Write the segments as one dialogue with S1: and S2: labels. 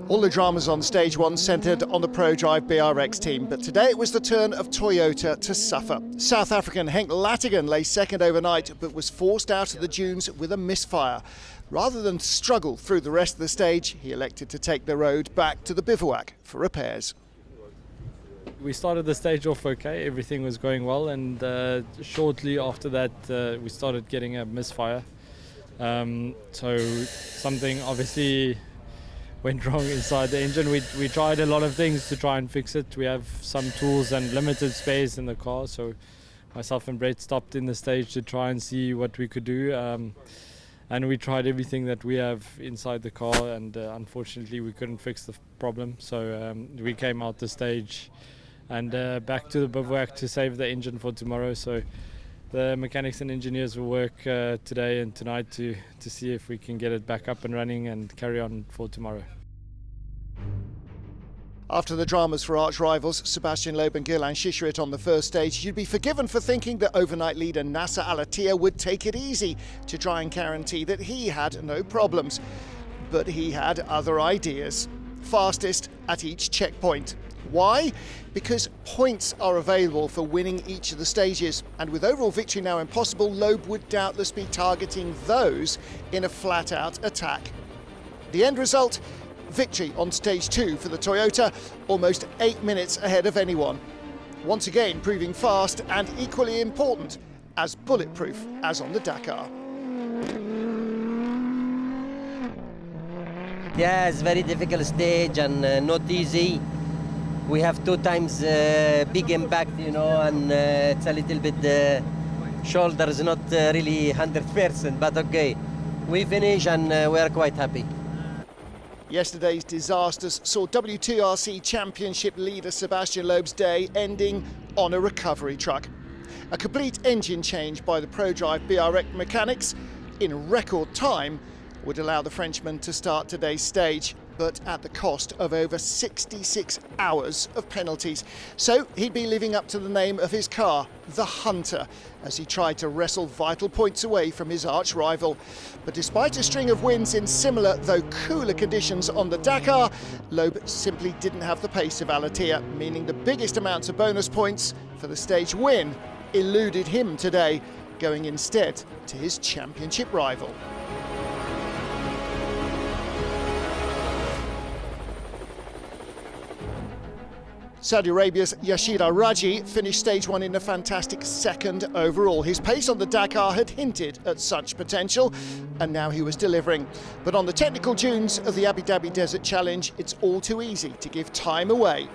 S1: All the dramas on stage one centred on the ProDrive BRX team, but today it was the turn of Toyota to suffer. South African Henk Lattigan lay second overnight, but was forced out of the dunes with a misfire. Rather than struggle through the rest of the stage, he elected to take the road back to the bivouac for repairs.
S2: We started the stage off okay, everything was going well, and shortly after that we started getting a misfire. So something obviously went wrong inside the engine. We tried a lot of things to try and fix it. We have some tools and limited space in the car, so myself and Brett stopped in the stage to try and see what we could do. And we tried everything that we have inside the car, and unfortunately we couldn't fix the problem. So we came out the stage and back to the bivouac to save the engine for tomorrow. So the mechanics and engineers will work today and tonight to see if we can get it back up and running and carry on for tomorrow.
S1: After the dramas for arch rivals Sebastian Loeb and Gurlan Shishirit on the first stage, you'd be forgiven for thinking that overnight leader Nasser Al-Attiyah would take it easy to try and guarantee that he had no problems. But he had other ideas. Fastest at each checkpoint. Why? Because points are available for winning each of the stages, and with overall victory now impossible, Loeb would doubtless be targeting those in a flat-out attack. The end result? Victory on stage 2 for the Toyota, almost 8 minutes ahead of anyone. Once again proving fast and equally important, as bulletproof as on the Dakar.
S3: Yeah, it's very difficult stage and not easy. We have 2 times big impact, and it's a little bit shoulders not really 100%, but okay. We finish and we are quite happy.
S1: Yesterday's disasters saw WTRC Championship leader Sebastian Loeb's day ending on a recovery truck. A complete engine change by the ProDrive BRX mechanics in record time would allow the Frenchman to start today's stage, but at the cost of over 66 hours of penalties. So he'd be living up to the name of his car, the Hunter, as he tried to wrestle vital points away from his arch rival. But despite a string of wins in similar, though cooler conditions on the Dakar, Loeb simply didn't have the pace of Al-Attiyah, meaning the biggest amounts of bonus points for the stage win eluded him today, going instead to his championship rival. Saudi Arabia's Yashir Al-Raji finished stage 1 in a fantastic second overall. His pace on the Dakar had hinted at such potential, and now he was delivering. But on the technical dunes of the Abu Dhabi Desert Challenge, it's all too easy to give time away.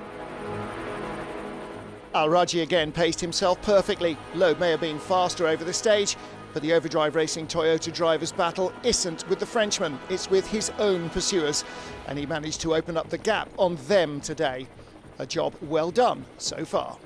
S1: Al-Raji again paced himself perfectly. Loeb may have been faster over the stage, but the Overdrive Racing Toyota driver's battle isn't with the Frenchman, it's with his own pursuers, and he managed to open up the gap on them today. A job well done so far.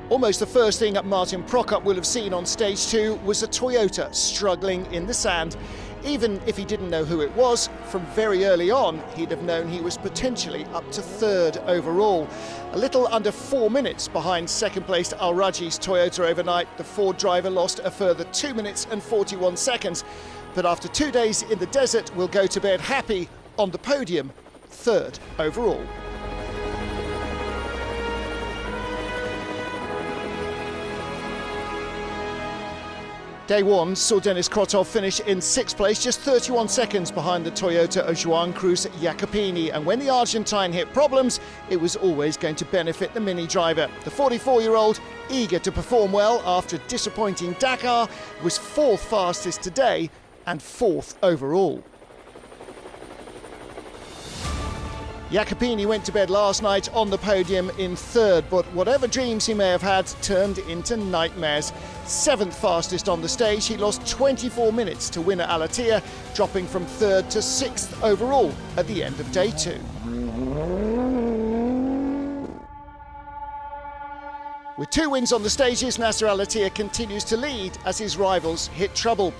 S1: Almost the first thing that Martin Prokop will have seen on stage 2 was a Toyota struggling in the sand. Even if he didn't know who it was, from very early on, he'd have known he was potentially up to 3rd overall. A little under 4 minutes behind second-placed Al-Raji's Toyota overnight, the Ford driver lost a further 2 minutes and 41 seconds. But after 2 days in the desert, will go to bed happy on the podium, 3rd overall. Day 1 saw Denis Krotov finish in 6th place, just 31 seconds behind the Toyota of Joan Cruz Jacopini. And when the Argentine hit problems, it was always going to benefit the Mini driver. The 44-year-old, eager to perform well after a disappointing Dakar, was 4th fastest today and 4th overall. Jacopini went to bed last night on the podium in 3rd, but whatever dreams he may have had turned into nightmares. 7th fastest on the stage, he lost 24 minutes to winner Al-Attiyah, dropping from 3rd to 6th overall at the end of day 2. With 2 wins on the stages, Nasser Al-Attiyah continues to lead as his rivals hit trouble.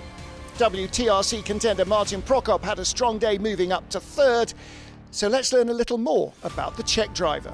S1: WTRC contender Martin Prokop had a strong day moving up to 3rd. So let's learn a little more about the Czech driver.